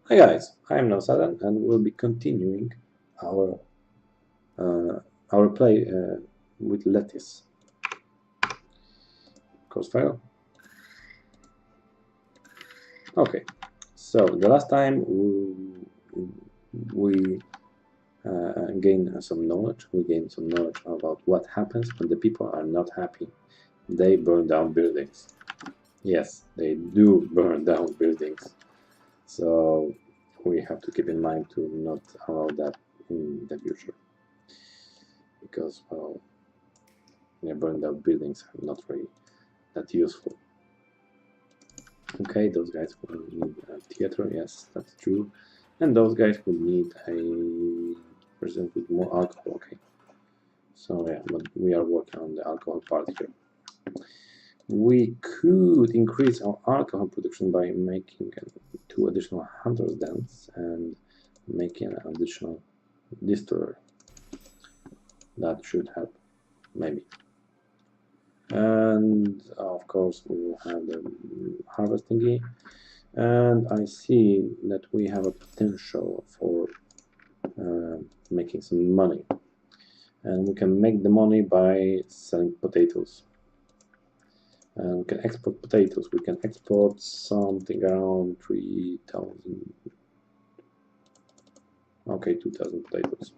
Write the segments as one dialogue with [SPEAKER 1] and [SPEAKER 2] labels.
[SPEAKER 1] Hi guys, I am now Sadan and we'll be continuing our uh, our play with Lethis. Course Pharaoh. Okay, so the last time we gained some knowledge. We gained some knowledge about what happens when the people are not happy. They burn down buildings. Yes, they do burn down buildings. So we have to keep in mind to not allow that in the future, because well, burned down buildings are not really that useful. Okay, those guys will need a theater, yes, that's true. And those guys will need a person with more alcohol, okay. So yeah, but we are working on the alcohol part here. We could increase our alcohol production by making 2 additional hunters' dens and making an additional distillery. That should help, maybe. And of course we will have the harvesting thingy, and I see that we have a potential for making some money, and we can make the money by selling potatoes, and we can export potatoes. We can export something around 3,000, okay, 2,000 potatoes.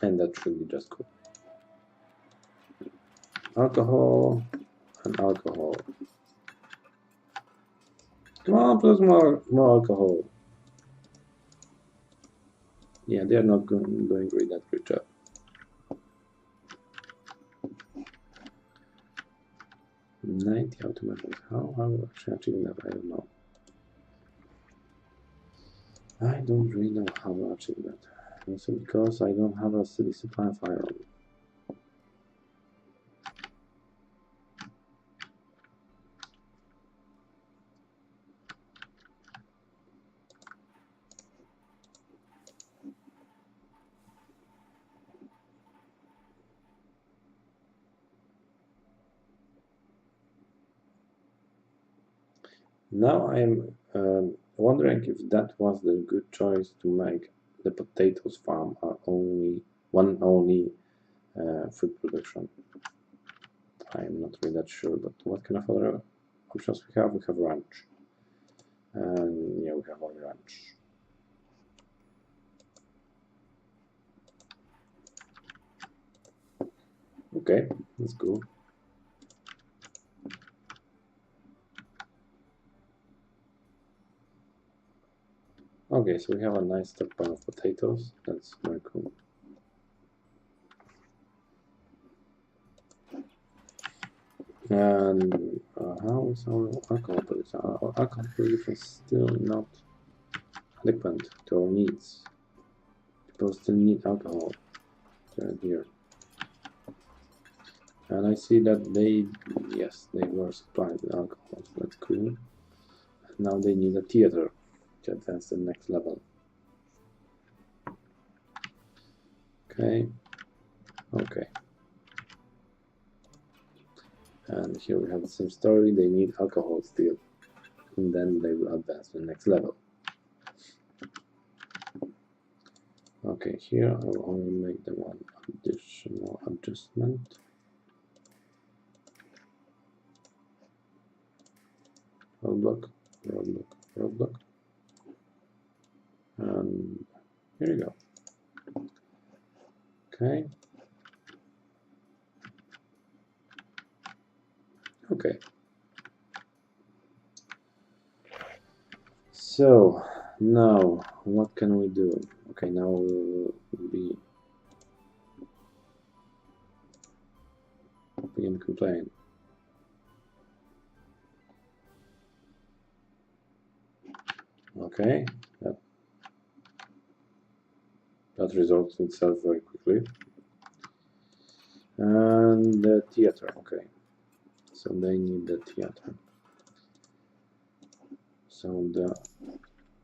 [SPEAKER 1] And that should be just cool. Alcohol and alcohol. Come on, plus more alcohol. Yeah, they are not doing really that great job. '90 automations. How are we actually achieving that? I don't know. I don't really know how to achieve that. Also because I don't have a steady supply of iron. Now I'm wondering if that was the good choice to make the potatoes farm are only food production. I'm not really that sure, but what kind of other options we have? We have ranch. And yeah, we have only ranch. Okay, that's cool. Okay, so we have a nice stockpile of potatoes. That's very cool. And how is our alcohol production? Our alcohol production is still not adequate to our needs. People still need alcohol here. And I see that yes, they were supplied with alcohol. So that's cool. And now they need a theater to advance to the next level. Okay. Okay. And here we have the same story. They need alcohol still. And then they will advance to the next level. Okay, here I will only make the one additional adjustment. Roadblock, roadblock, roadblock. And here you go. Okay. Okay. So now what can we do? Okay, now we will begin complain. Okay, that resolves itself very quickly. And the theater, okay. So they need the theater. So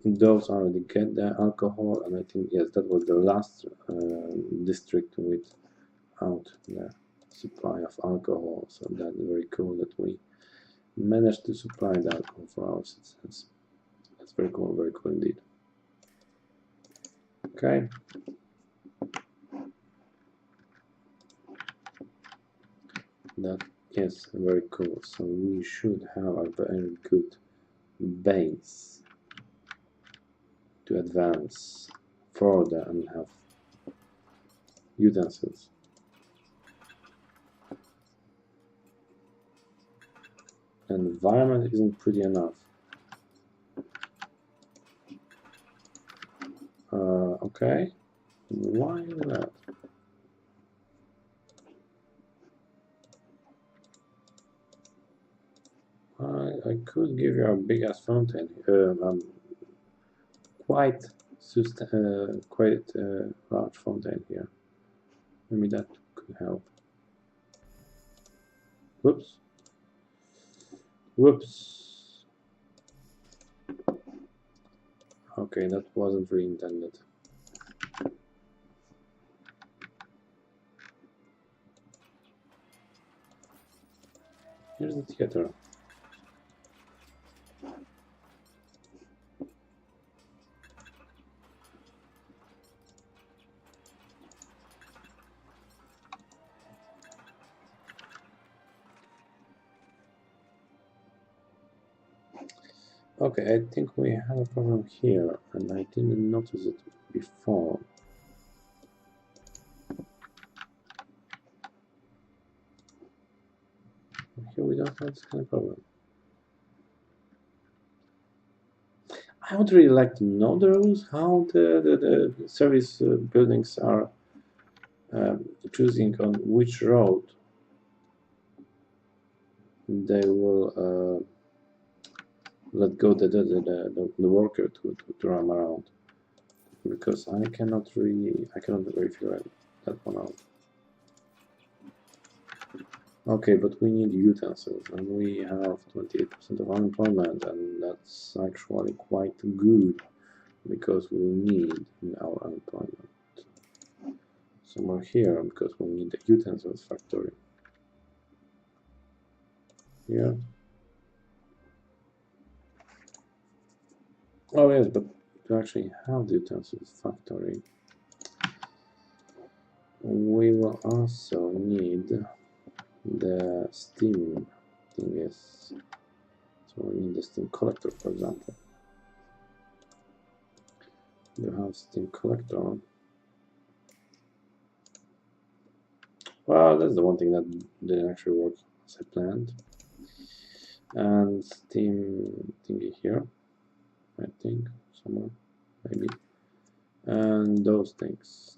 [SPEAKER 1] those already get the alcohol, and I think yes, that was the last district without the supply of alcohol. So that's very cool that we managed to supply the alcohol for our citizens. That's very cool indeed. Okay. That is very cool. So we should have a very good base to advance further and have utensils. Environment isn't pretty enough. Okay. Why that? I could give you a big ass fountain. Quite large fountain here. Maybe that could help. Whoops. Whoops. Okay, that wasn't really intended. Here's the theater. Okay, I think we have a problem here, and I didn't notice it before. Here we don't have this kind of problem. I would really like to know the rules, how the service buildings are choosing on which road they will let go the worker to run around, because I cannot really figure that one out. Okay, but we need utensils, and we have 28% of unemployment, and that's actually quite good, because we need our unemployment somewhere here, because we need the utensils factory here. Oh yes, but to actually have the utensils factory, we will also need the steam thingies. So we need the steam collector, for example. You have steam collector. Well, that's the one thing that didn't actually work as I planned. And steam thingy here, I think, somewhere, maybe. And those things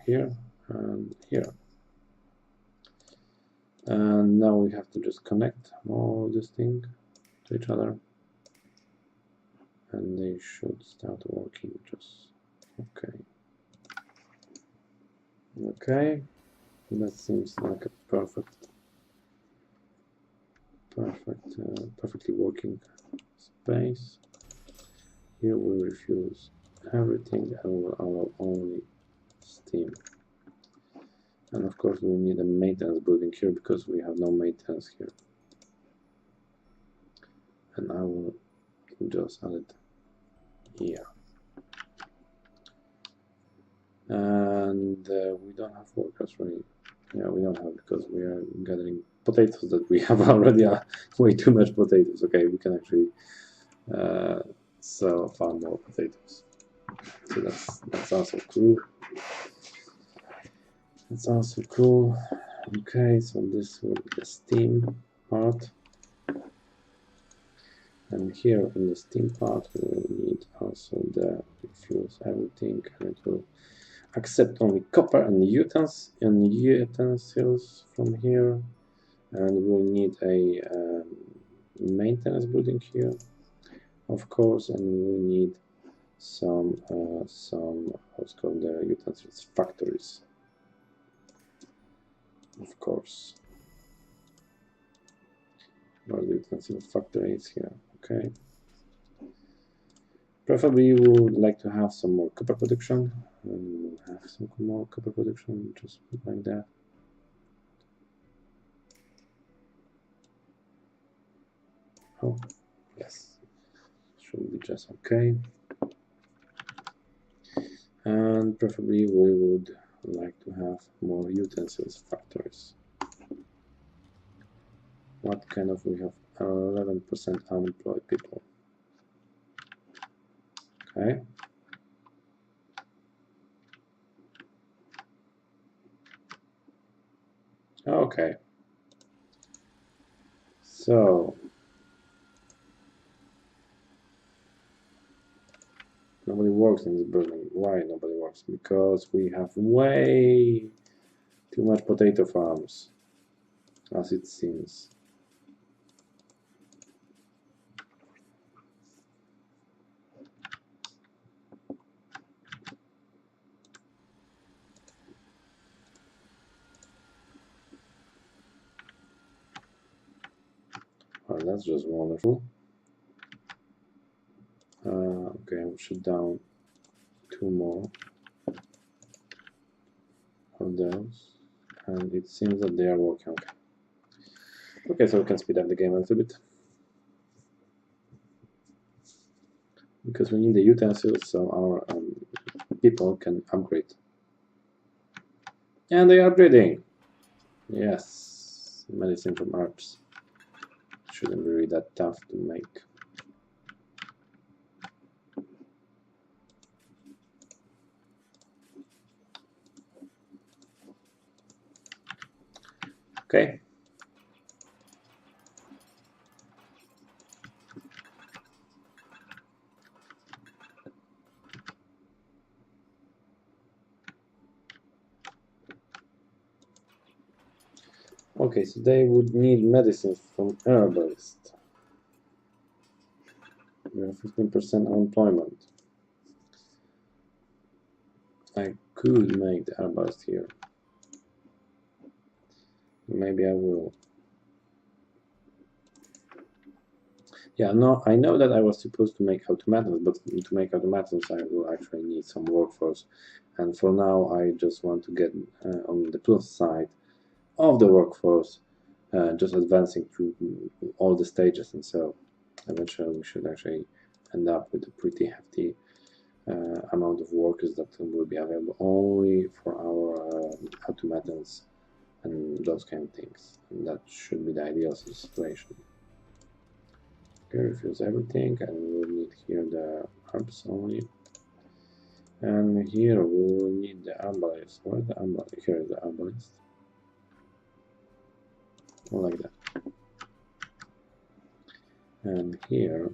[SPEAKER 1] here and here. And now we have to just connect all this thing to each other, and they should start working just okay. Okay, that seems like a perfectly working space. Here we refuse everything and will allow only steam. And of course we need a maintenance building here, because we have no maintenance here. And I will just add it here. And we don't have workers, right? Yeah, we don't have, because we are gathering potatoes that we have already way too much potatoes. Okay, we can actually sell far more potatoes. So that's also cool. That's also cool. Okay, so this will be the steam part. And here in the steam part, we will need also the refuse everything, and it will accept only copper and utensils from here. And we'll need a maintenance building here, of course, and we'll need some what's called the utensils factories, of course. Where the utensil factory is here. Okay. Preferably we would like to have some more copper production, and we'll have some more copper production just like that. Oh, yes, should be just okay. And preferably we would like to have more utensils factories. What kind of, we have 11% unemployed people. Okay. Okay. So nobody works in this building. Why nobody works? Because we have way too much potato farms, as it seems. Well, that's just wonderful. Okay, I'll shut down 2 more of those, and it seems that they are working. Okay. Okay, so we can speed up the game a little bit, because we need the utensils so our people can upgrade. And they are upgrading. Yes, medicine from herbs. Shouldn't be really that tough to make. Okay. Okay, so they would need medicines from herbalist. We have 15% unemployment. I could make the herbalist here. Maybe I will. Yeah, no, I know that I was supposed to make automatons, but to make automatons I will actually need some workforce. And for now I just want to get on the plus side of the workforce, just advancing through all the stages, and so eventually we should actually end up with a pretty hefty amount of workers that will be available only for our automatons and those kind of things. And that should be the ideal situation. Okay, refuse everything, and we will need here the herbs only. And here we will need the herbalist. Where is the herbalist? Here is the herbalist. Like that. And here,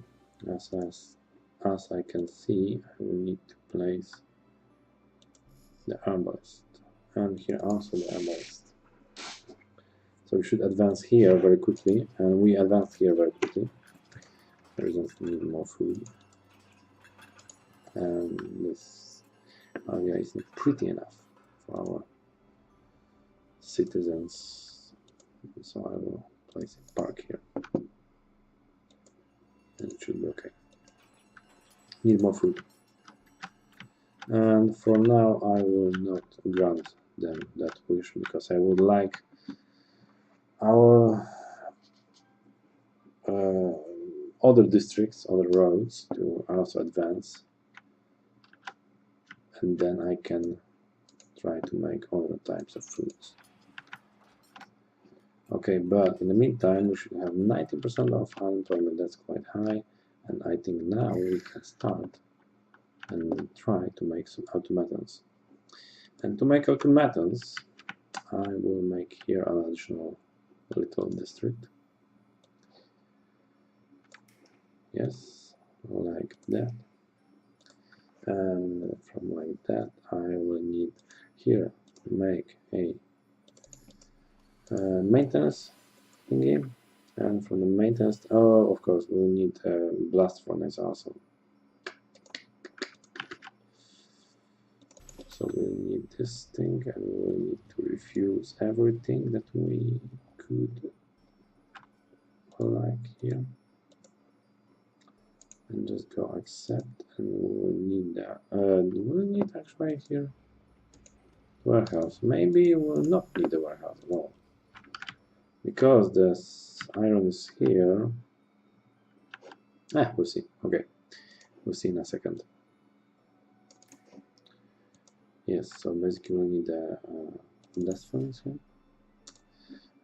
[SPEAKER 1] as I can see, I will need to place the herbalist. And here also the herbalist. So we should advance here very quickly, and we advance here very quickly. There isn't need more food. And this area isn't pretty enough for our citizens. So I will place a park here. And it should be okay. Need more food. And for now I will not grant them that wish, because I would like our other districts, other roads to also advance, and then I can try to make other types of foods. Okay, but in the meantime we should have 90% of unemployment. That's quite high, and I think now we can start and try to make some automatons. And to make automatons I will make here an additional little district. Yes, like that. And from like that I will need here make a maintenance thingy, and from the maintenance, oh, of course we will need a blast furnace also. So we will need this thing, and we will need to refuse everything that we could like here, and just go accept, and we will need that. Do we need actually here warehouse? Maybe we will not need the warehouse at all, because this iron is here, We'll see. Okay, we'll see in a second. Yes, so basically we need a blast furnace here,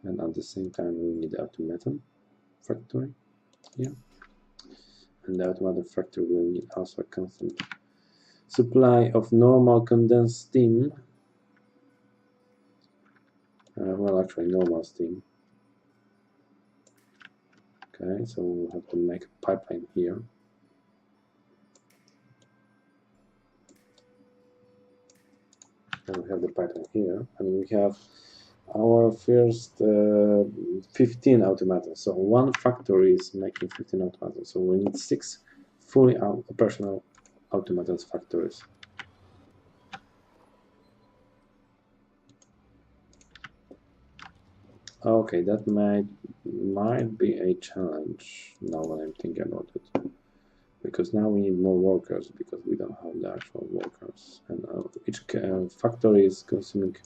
[SPEAKER 1] and at the same time we need automaton factory here, and the automaton factory will need also a constant supply of normal condensed steam. Well, actually normal steam. Okay, so we'll have to make a pipeline here. And we have the pipeline here, and we have our first 15 automatons. So one factory is making 15 automatons. So we need 6 fully operational automatons factories. Okay, that might be a challenge now when I'm thinking about it, because now we need more workers because we don't have the actual workers, and each factory is consuming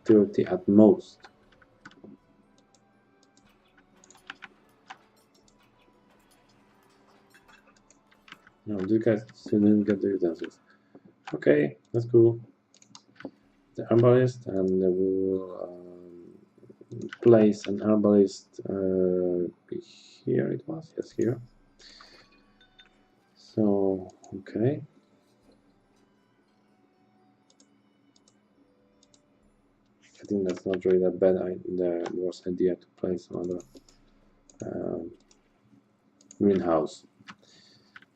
[SPEAKER 1] 30 at most. No, these guys still didn't get the utensils. Okay, that's cool. The herbalist, and we will place an herbalist here. It was, yes, here. So okay, I think that's not really that bad. The worst idea to place another greenhouse,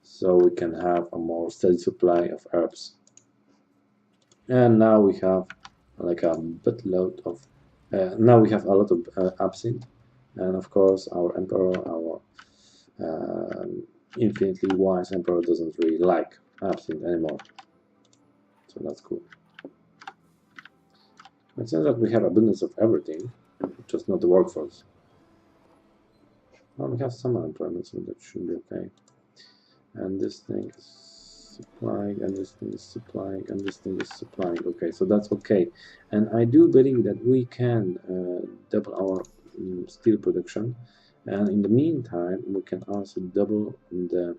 [SPEAKER 1] so we can have a more steady supply of herbs. And now we have like a buttload of now we have a lot of absinthe, and of course our emperor, our infinitely wise emperor, doesn't really like absinthe anymore, so that's cool. It seems that we have abundance of everything, just not the workforce. Well, we have some unemployment, so that should be okay. And this thing is supplying, and this thing is supplying, and this thing is supplying. Okay, so that's okay. And I do believe that we can double our steel production, and in the meantime we can also double the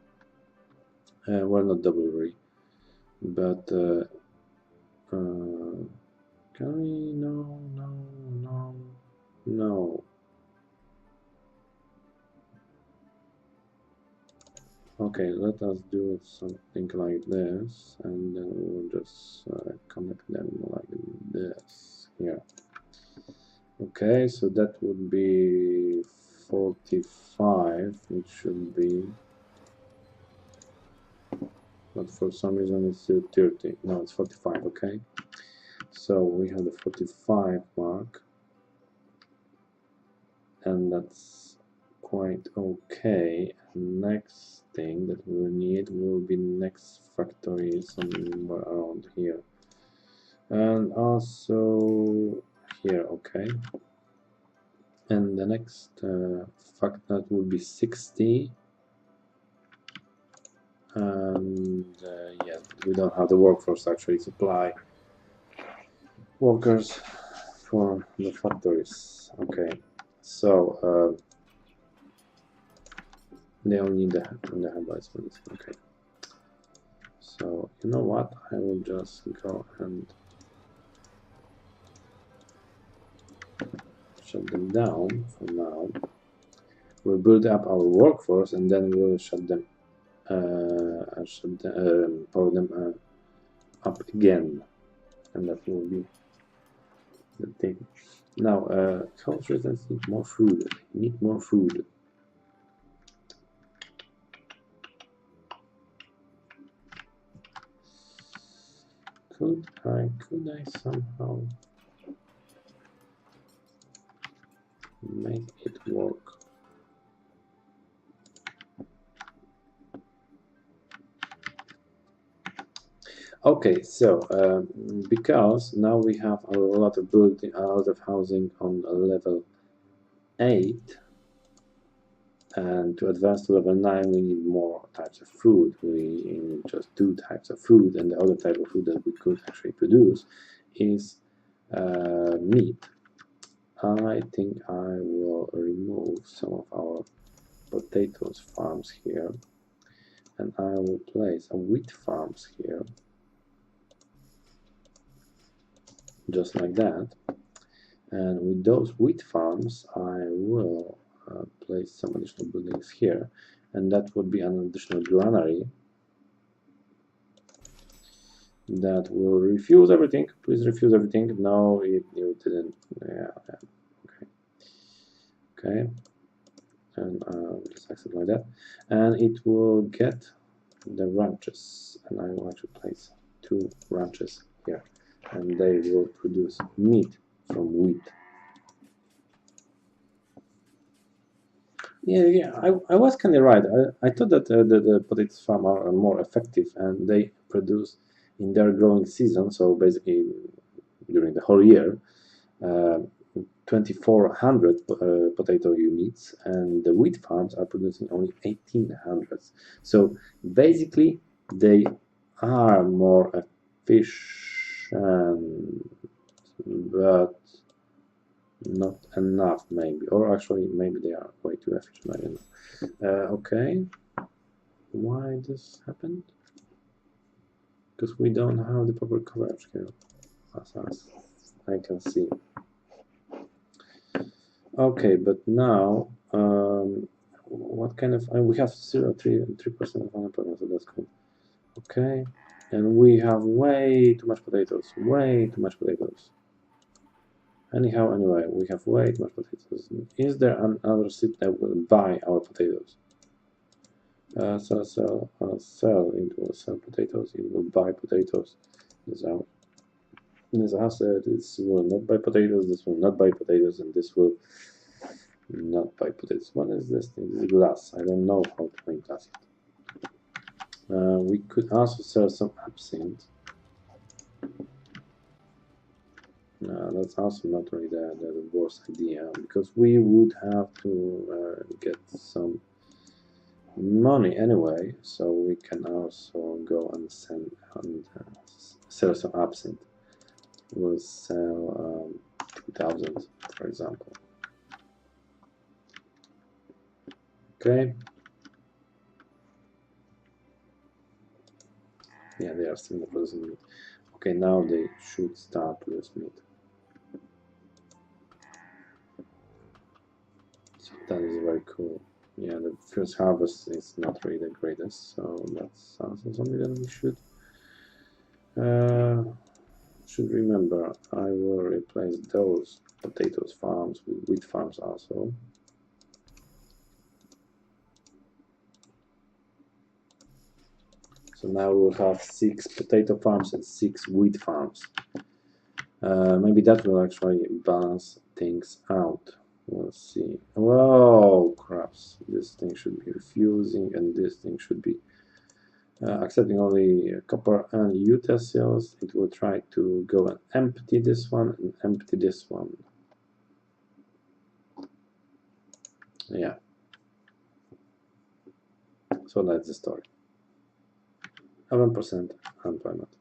[SPEAKER 1] well, not double really, but can we? No. Okay, let us do something like this, and then we'll just connect them like this here. Okay, so that would be 45. It should be, but for some reason it's still 30. No, it's 45. Okay, so we have the 45 mark, and that's quite okay. Next thing that we will need will be next factory somewhere around here, and also here. Okay, and the next fact that will be 60, and yeah, we don't have the workforce to actually supply workers for the factories. Okay, so they only need the handbars for this. Okay, so you know what, I will just go and shut them down for now. We'll build up our workforce, and then we'll shut them power them up again, and that will be the thing. Now, health residents need more food. Need more food. Could I somehow make it work? Okay, so because now we have a lot of building, a lot of housing on level 8, and to advance to level 9 we need more types of food. We need just 2 types of food, and the other type of food that we could actually produce is meat. I think I will remove some of our potatoes farms here, and I will place a wheat farms here, just like that. And with those wheat farms, I will place some additional buildings here, and that would be an additional granary that will refuse everything. Please refuse everything. No, it didn't. Yeah, okay. Okay, and just accept like that, and it will get the ranches, and I will actually place 2 ranches here, and they will produce meat from wheat. Yeah, I was kind of right. I thought that the potato farm are more effective, and they produce in their growing season, so basically during the whole year, uh, 2,400 potato units, and the wheat farms are producing only 1,800. So basically, they are more efficient, but not enough, maybe. Or actually, maybe they are way too efficient. I don't know. Okay, why this happened? Because we don't have the proper coverage here, as I can see. Okay, but now, what kind of, we have 3% of unemployment, so that's cool. Okay, and we have way too much potatoes, way too much potatoes. Anyhow, anyway, we have way too much potatoes. Is there another city that will buy our potatoes? Sell potatoes, it will buy potatoes. This out. This asset, this will not buy potatoes, this will not buy potatoes, and this will not buy potatoes. What is this thing? This is glass. I don't know how to make glass. We could also sell some absinthe. That's also not really the worst idea, because we would have to get some money anyway, so we can also go and sell some absinthe. We'll sell 2,000, for example. Okay. Yeah, they are still not producing meat. Okay, now they should start producing meat. So that is very cool. Yeah, the first harvest is not really the greatest, so that's also something that we should remember. I will replace those potatoes farms with wheat farms also. So now we'll have 6 potato farms and 6 wheat farms. Maybe that will actually balance things out. We'll see. Whoa, craps. This thing should be refusing, and this thing should be accepting only copper and utensils. It will try to go and empty this one and empty this one. Yeah. So that's the story. 11% unemployment.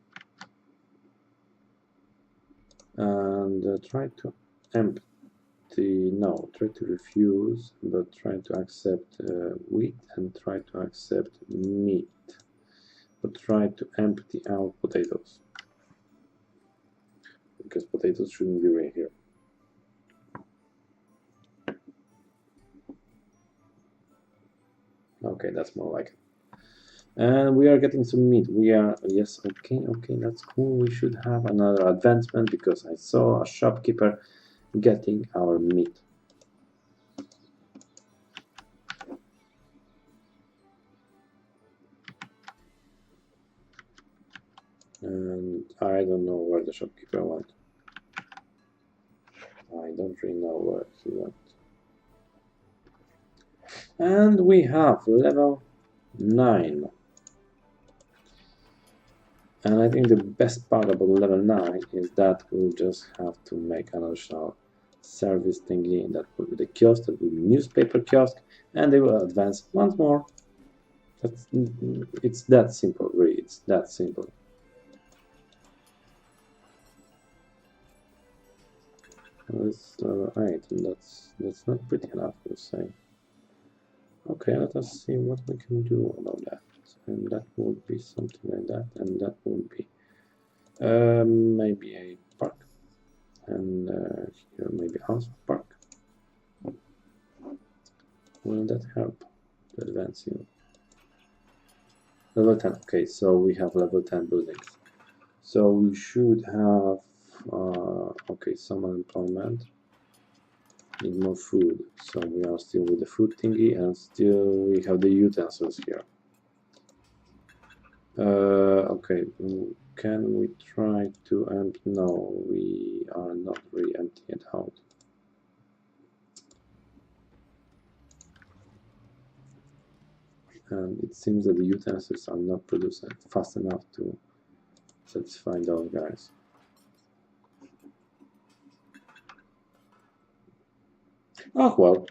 [SPEAKER 1] And try to empty, no, try to refuse, but try to accept wheat and try to accept meat. But try to empty out potatoes, because potatoes shouldn't be right here. Okay, that's more like it. And we are getting some meat. We are, yes, okay, that's cool. We should have another advancement, because I saw a shopkeeper getting our meat. And I don't know where the shopkeeper went. I don't really know where he went. And we have level 9. And I think the best part about level 9 is that we'll just have to make an additional service thingy. That will be the kiosk, that will be newspaper kiosk, and they will advance once more. It's that simple, really. It's that simple. That's level 8, and that's not pretty enough, you say. Okay, let us see what we can do about that. and that would be something like that, and that would be maybe a park, and here maybe also park. Will that help to advance you? Level 10. Okay, so we have level 10 buildings. So we should have okay, some unemployment. Need more food. So we are still with the food thingy, and still we have the utensils here. Okay, can we try to empty? No, we are not really emptying it out. And it seems that the utensils are not producing fast enough to satisfy those guys. Oh well.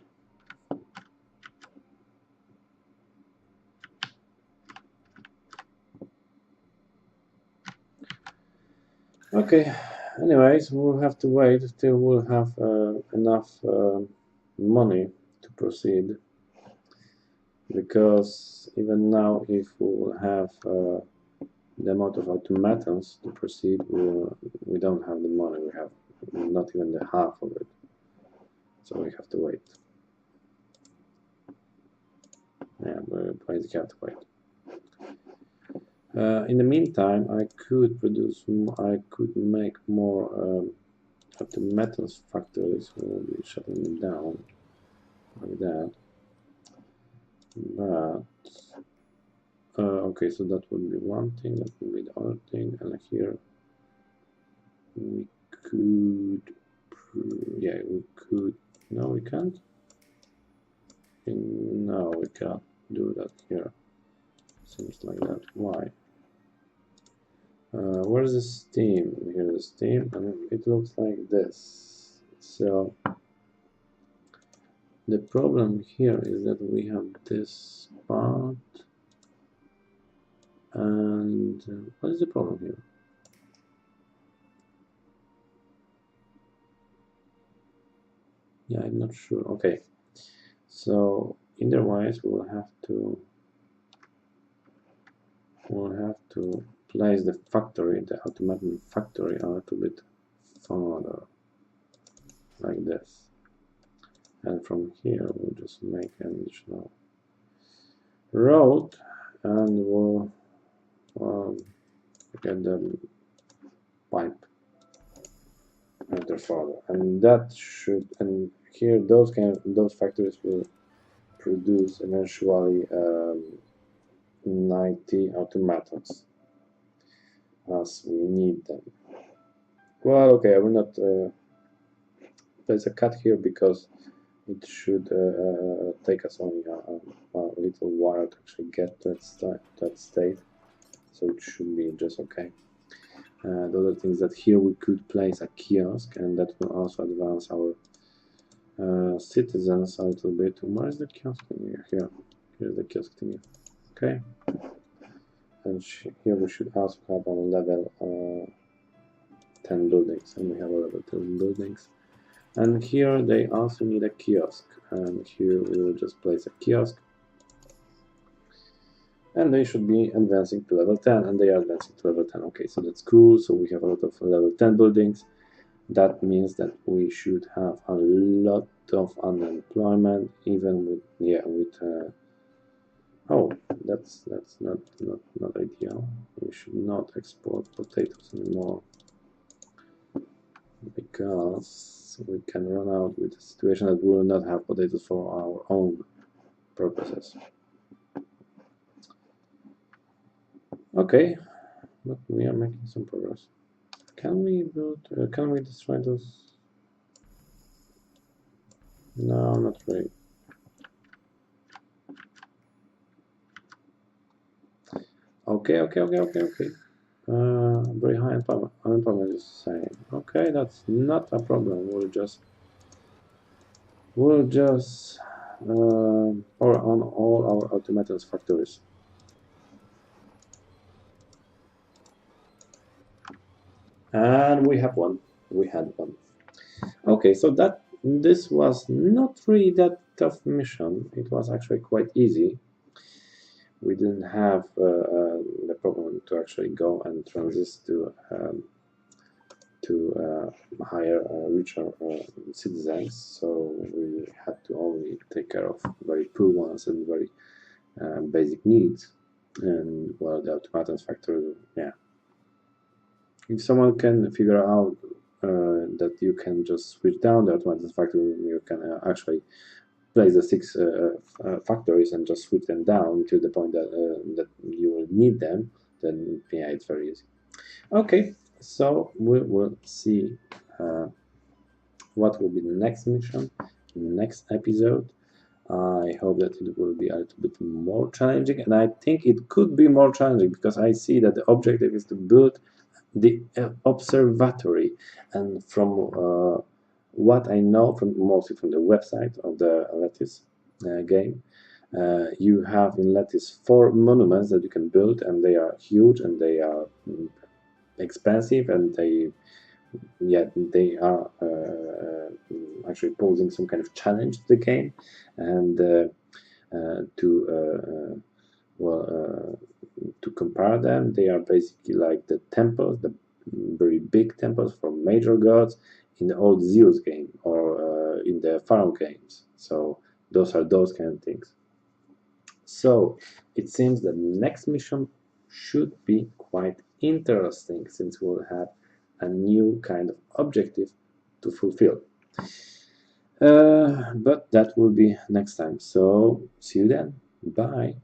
[SPEAKER 1] Okay, anyways, we'll have to wait till we'll have enough money to proceed, because even now, if we'll have the amount of automatons to proceed, we don't have the money. We have not even the half of it, so we have to wait. Yeah, we basically have to wait. In the meantime, I could make more automatons factories. We'll be shutting them down like that. But okay, so that would be one thing, that would be the other thing, and here we could, yeah, we could, no, we can't. No, we can't do that here. Seems like that. Why? Where's the steam? Here's the steam, and it looks like this. So the problem here is that we have this part, and what is the problem here? Yeah, I'm not sure. Okay, so otherwise we'll have to place the factory, the automatic factory, a little bit farther, like this. And from here we'll just make an additional road, and we'll get the pipe enter further, and that should, and here those factories will produce eventually 90 automatons as we need them. Well, okay, I will not place a cut here because it should take us only a little while to actually get to that state, so it should be just okay. The other thing is that here we could place a kiosk, and that will also advance our citizens a little bit. Where is the kiosk thingy? Here. Here's the kiosk thingy. Okay. And here we should also have a level 10 buildings, and we have a level 10 buildings. And here they also need a kiosk, and here we will just place a kiosk. And they should be advancing to level 10, and they are advancing to level 10. Okay, so that's cool. So we have a lot of level 10 buildings. That means that we should have a lot of unemployment, even with, yeah, with oh, that's not ideal. We should not export potatoes anymore, because we can run out with a situation that we will not have potatoes for our own purposes. Okay, but we are making some progress. Can we build? Can we destroy those? No, not really. Okay. Very high unemployment is saying. Okay, that's not a problem. We'll just power on all our automatons factories. And we have one. We had one. Okay, so this was not really that tough mission. It was actually quite easy. we didn't have the problem to actually go and transit to higher, richer citizens. So we had to only take care of very poor ones and very basic needs. And well, the automatons factory, yeah. If someone can figure out that you can just switch down the automatons factory, you can actually place the six factories and just switch them down to the point that you will need them, then yeah, it's very easy. Okay, so we will see what will be the next mission, next episode. I hope that it will be a little bit more challenging, and I think it could be more challenging because I see that the objective is to build the observatory, and from what I know from mostly from the website of the Lethis game, you have in Lethis 4 monuments that you can build, and they are huge and they are expensive, and they are actually posing some kind of challenge to the game, and to compare them, they are basically like the temples, the very big temples from major gods in the old Zeus game or in the Pharaoh games. So those are those kind of things. So it seems that next mission should be quite interesting since we'll have a new kind of objective to fulfill. But that will be next time. So see you then. Bye.